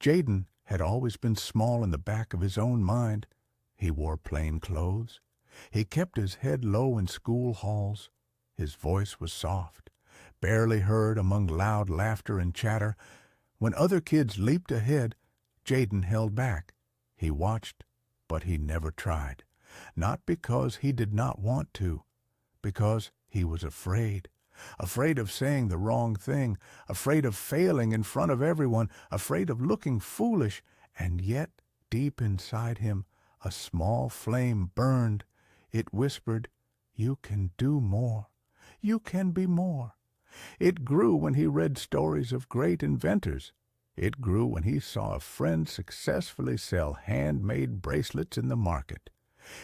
Jaden had always been small in the back of his own mind. He wore plain clothes. He kept his head low in school halls. His voice was soft, barely heard among loud laughter and chatter. When other kids leaped ahead, Jaden held back. He watched, but he never tried. Not because he did not want to, because he was afraid. Afraid of saying the wrong thing, afraid of failing in front of everyone, afraid of looking foolish, and yet, deep inside him, a small flame burned. It whispered, "You can do more. You can be more." It grew when he read stories of great inventors. It grew when he saw a friend successfully sell handmade bracelets in the market.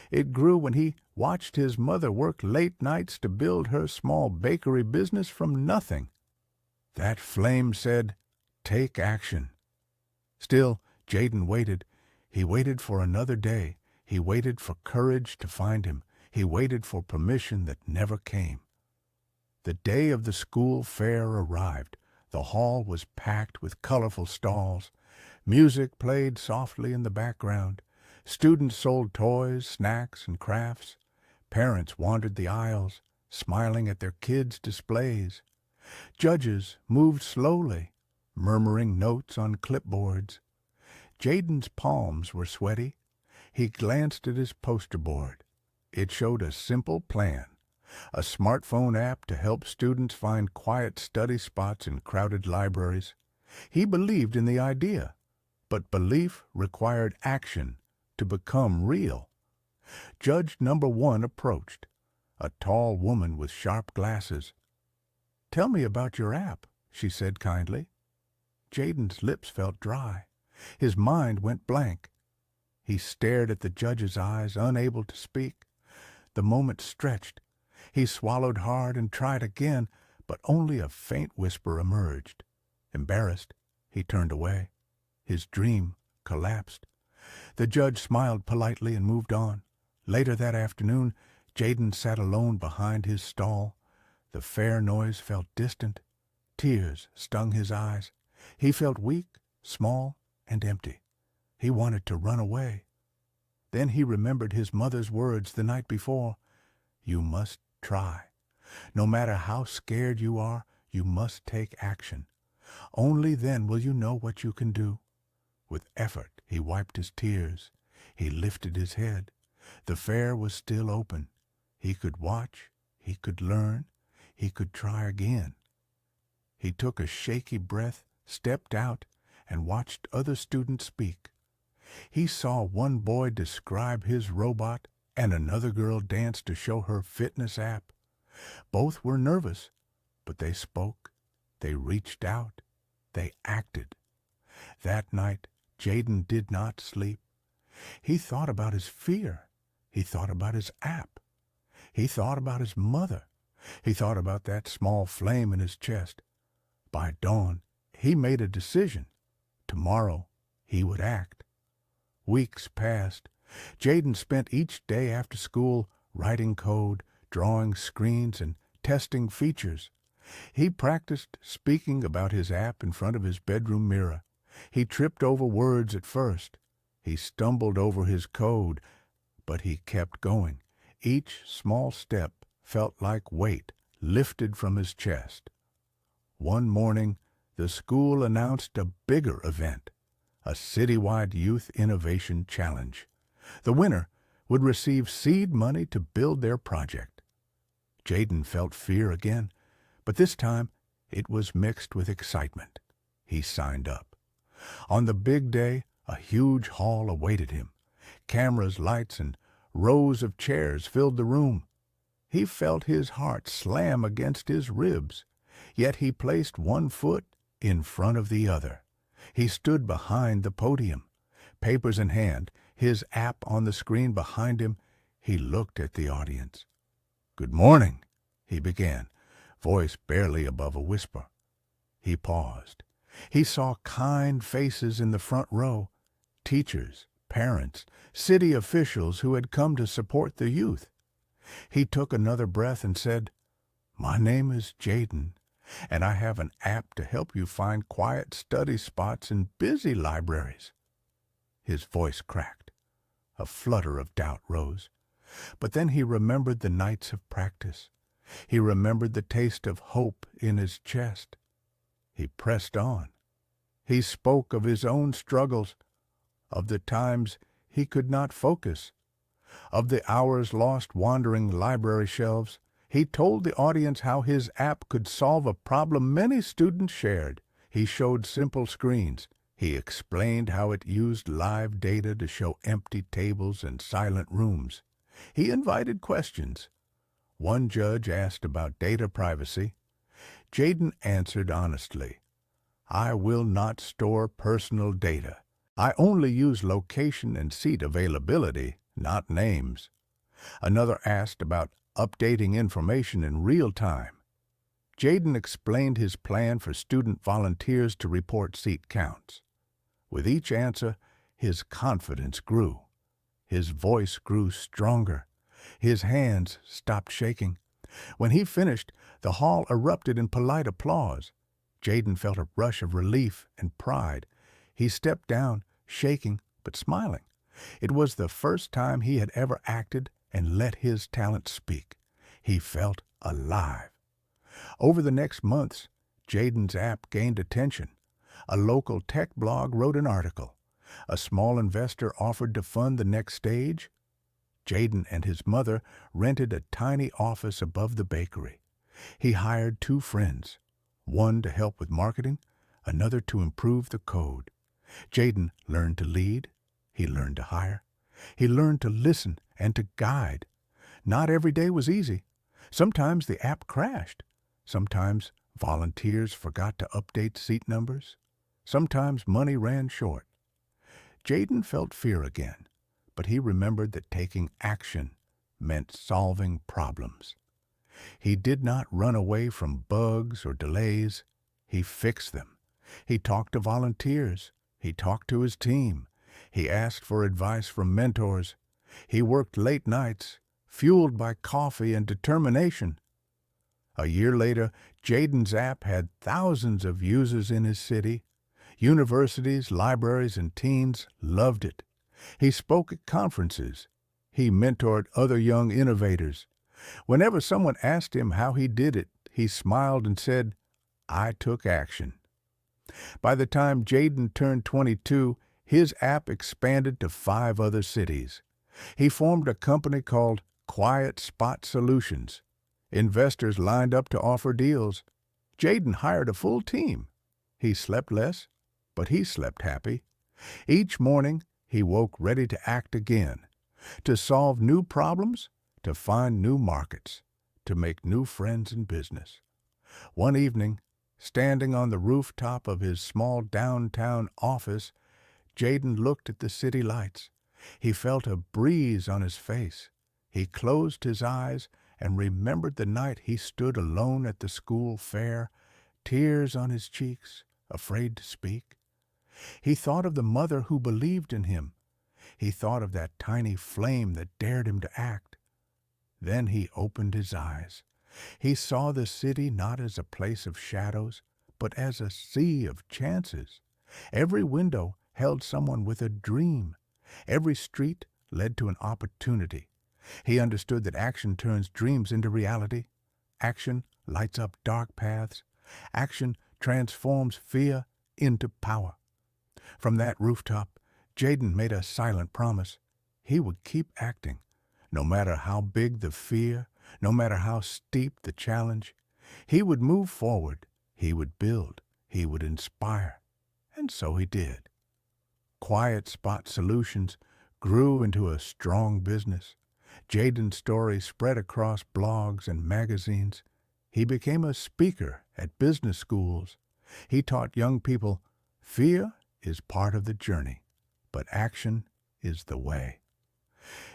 It grew when he watched his mother work late nights to build her small bakery business from nothing. That flame said, "Take action." Still, Jaden waited. He waited for another day. He waited for courage to find him. He waited for permission that never came. The day of the school fair arrived. The hall was packed with colorful stalls. Music played softly in the background. Students sold toys, snacks, and crafts. Parents wandered the aisles, smiling at their kids' displays. Judges moved slowly, murmuring notes on clipboards. Jaden's palms were sweaty. He glanced at his poster board. It showed a simple plan. A smartphone app to help students find quiet study spots in crowded libraries. He believed in the idea, but belief required action to become real. Judge number 1 approached, a tall woman with sharp glasses. "Tell me about your app," she said kindly. Jaden's lips felt dry. His mind went blank. He stared at the judge's eyes, unable to speak. The moment stretched. He swallowed hard and tried again, but only a faint whisper emerged. Embarrassed, he turned away. His dream collapsed. The judge smiled politely and moved on. Later that afternoon, Jaden sat alone behind his stall. The fair noise felt distant. Tears stung his eyes. He felt weak, small, and empty. He wanted to run away. Then he remembered his mother's words the night before. "You must try. No matter how scared you are, you must take action. Only then will you know what you can do." With effort, he wiped his tears. He lifted his head. The fair was still open. He could watch. He could learn. He could try again. He took a shaky breath, stepped out, and watched other students speak. He saw one boy describe his robot and another girl dance to show her fitness app. Both were nervous, but they spoke. They reached out. They acted. That night, Jaden did not sleep. He thought about his fear. He thought about his app. He thought about his mother. He thought about that small flame in his chest. By dawn, he made a decision. Tomorrow, he would act. Weeks passed. Jaden spent each day after school writing code, drawing screens, and testing features. He practiced speaking about his app in front of his bedroom mirror. He tripped over words at first. He stumbled over his code, but he kept going. Each small step felt like weight lifted from his chest. One morning, the school announced a bigger event, a citywide youth innovation challenge. The winner would receive seed money to build their project. Jaden felt fear again, but this time it was mixed with excitement. He signed up. On the big day, a huge hall awaited him. Cameras, lights, and rows of chairs filled the room. He felt his heart slam against his ribs, yet he placed one foot in front of the other. He stood behind the podium. Papers in hand, his app on the screen behind him, he looked at the audience. "Good morning," he began, voice barely above a whisper. He paused. He saw kind faces in the front row, teachers, parents, city officials who had come to support the youth. He took another breath and said, "My name is Jaden, And I have an app to help you find quiet study spots in busy libraries." His voice cracked. A flutter of doubt rose. But then he remembered the nights of practice. He remembered the taste of hope in his chest. He pressed on. He spoke of his own struggles, of the times he could not focus, of the hours lost wandering library shelves. He told the audience how his app could solve a problem many students shared. He showed simple screens. He explained how it used live data to show empty tables and silent rooms. He invited questions. One judge asked about data privacy. Jaden answered honestly, "I will not store personal data. I only use location and seat availability, not names." Another asked about updating information in real time. Jaden explained his plan for student volunteers to report seat counts. With each answer, his confidence grew. His voice grew stronger. His hands stopped shaking. When he finished, the hall erupted in polite applause. Jaden felt a rush of relief and pride. He stepped down, shaking but smiling. It was the first time he had ever acted and let his talent speak. He felt alive. Over the next months, Jaden's app gained attention. A local tech blog wrote an article. A small investor offered to fund the next stage. Jaden and his mother rented a tiny office above the bakery. He hired 2 friends, one to help with marketing, another to improve the code. Jaden learned to lead. He learned to hire. He learned to listen and to guide. Not every day was easy. Sometimes the app crashed. Sometimes volunteers forgot to update seat numbers. Sometimes money ran short. Jaden felt fear again, but he remembered that taking action meant solving problems. He did not run away from bugs or delays. He fixed them. He talked to volunteers. He talked to his team. He asked for advice from mentors. He worked late nights, fueled by coffee and determination. A year later, Jaden's app had thousands of users in his city. Universities, libraries, and teens loved it. He spoke at conferences. He mentored other young innovators. Whenever someone asked him how he did it, he smiled and said, "I took action." By the time Jaden turned 22, his app expanded to 5 other cities. He formed a company called Quiet Spot Solutions. Investors lined up to offer deals. Jaden hired a full team. He slept less, but he slept happy. Each morning, he woke ready to act again, to solve new problems, to find new markets, to make new friends in business. One evening, standing on the rooftop of his small downtown office, Jaden looked at the city lights. He felt a breeze on his face. He closed his eyes and remembered the night he stood alone at the school fair, tears on his cheeks, afraid to speak. He thought of the mother who believed in him. He thought of that tiny flame that dared him to act. Then he opened his eyes. He saw the city not as a place of shadows, but as a sea of chances. Every window held someone with a dream. Every street led to an opportunity. He understood that action turns dreams into reality. Action lights up dark paths. Action transforms fear into power. From that rooftop, Jaden made a silent promise. He would keep acting, no matter how big the fear, no matter how steep the challenge. He would move forward. He would build. He would inspire. And so he did. Quiet Spot Solutions grew into a strong business. Jaden's story spread across blogs and magazines. He became a speaker at business schools. He taught young people, fear is part of the journey, but action is the way.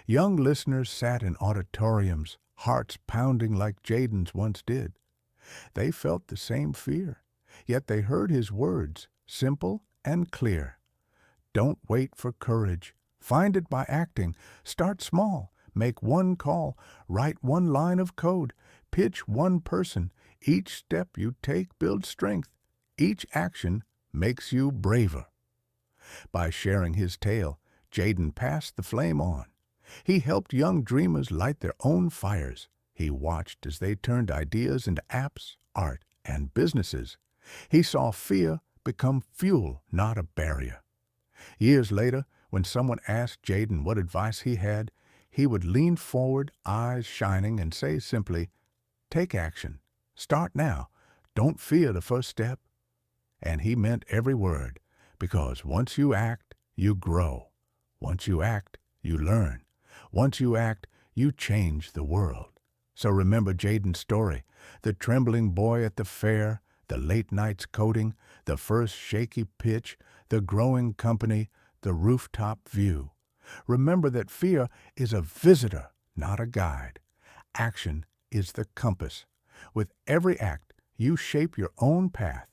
Young listeners sat in auditoriums, hearts pounding like Jaden's once did. They felt the same fear, yet they heard his words, simple and clear. Don't wait for courage. Find it by acting. Start small. Make one call. Write one line of code. Pitch one person. Each step you take builds strength. Each action makes you braver. By sharing his tale, Jaden passed the flame on. He helped young dreamers light their own fires. He watched as they turned ideas into apps, art, and businesses. He saw fear become fuel, not a barrier. Years later, when someone asked Jaden what advice he had, he would lean forward, eyes shining, and say simply, "Take action. Start now. Don't fear the first step." And he meant every word, because once you act, you grow. Once you act, you learn. Once you act, you change the world. So remember Jaden's story, the trembling boy at the fair, the late nights coding, the first shaky pitch, the growing company, the rooftop view. Remember that fear is a visitor, not a guide. Action is the compass. With every act, you shape your own path.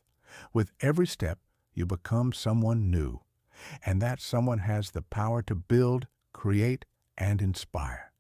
With every step, you become someone new. And that someone has the power to build, create, and inspire.